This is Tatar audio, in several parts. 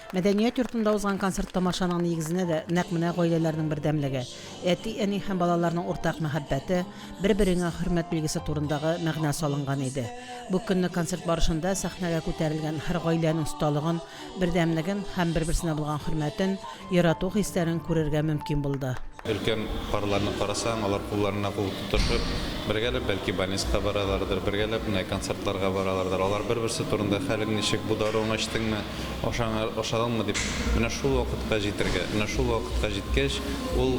Мәдәният йортында узган концерт тамашаның нигезенә дә нәкъ менә гаиләләрнең бердәмлеге, әти, әни һәм балаларның уртак мәхәббәте, бер-береңә хөрмәт билгесе турындагы мәгънә салынган иде. Бу көнне концерт барышында сәхнәгә күтәрелгән һәр гаиләнең осталыгын, бердәмлеген һәм бер-берсенә булган хөрмәтен, ярату хисләрен күрергә мөмкин булды. Өлкән парларны карасаң, алар кулларына кул тотышып, бергәләп бәлки больницага баралардыр, бергәләп менә концертларга баралардыр. Алар бер-берсе турында хәлең ничек, бу даруны ачтыңмы, ашадыңмы дип, менә шул вакытка җитәргә. Менә шул вакытка җиткәч, ул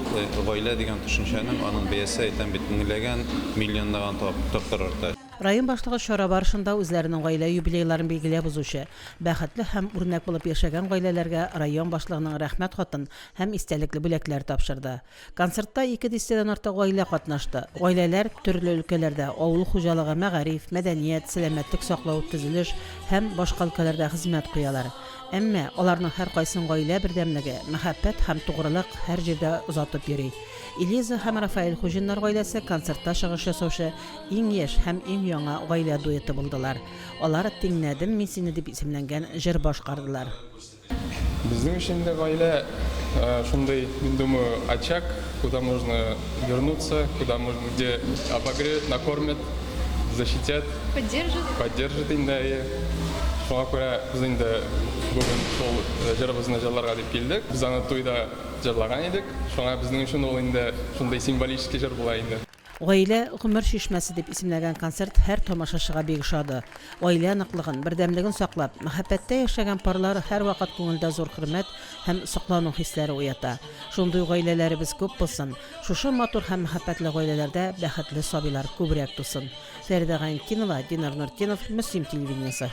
гаилә дигән төшенчәнең аның бәясе әйтәм бит меңләгән, миллионлаган тапкыр арта. Район башлыгы чара барышында үзләренең гаилә юбилейларын билгеләп узучы, бәхетле һәм үрнәк булып яшәгән гаиләләргә район башлыгының рәхмәт хатын һәм истәлекле бүләкләр тапшырды. Концертта 200-дән артык гаилә катнашты. Гаиләләр төрле өлкәләрдә авыл хуҗалыгы, мәгариф, мәдәният, сәламәтлек саклау, төзелеш һәм башка өлкәләрдә хезмәт куялар. Әмма аларның һәр кайсын гаилә бердәмлеге, мәхәббәт һәм тугрылык һәр җирдә озатып йөри. Элиза һәм Рафаэль Хуҗиннар гаиләсе концертта чыгыш ясаучы иң яшь һәм иң яңа гаилә дуэты булдылар. Алар «Тиңнәдем мин сине» дип исемләнгән җыр башкардылар. Безнең өчен дә гаилә шундый, мин думаю, очаг, куда можно вернуться, куда можно, где обогреют, накормят, защитят, поддержат инде. Шуңа күрә без инде бүген шул җырыбызны җырларга дип килдек. Без аны туйда җырлаган идек. Шуңа безнең өчен ул инде шундый символический җыр була инде. Гаилә гомер шишмәсе дип исемләгән концерт һәр тамашачыга бик ошады. Гаилә ныклыгын, бердәмлеген саклап, мәхәббәттә яшәгән парлар һәрвакыт күңелдә зур хөрмәт һәм соклану хисләре уята. Шундый гаиләләребез күп булсын. Шушы матур һәм мәхәббәтле гаиләләрдә бәхетле сабыйлар күбрәк тусын. Фәридә Гайнетдинова, Динар Нуртдинов, Мөслим телевидениесе.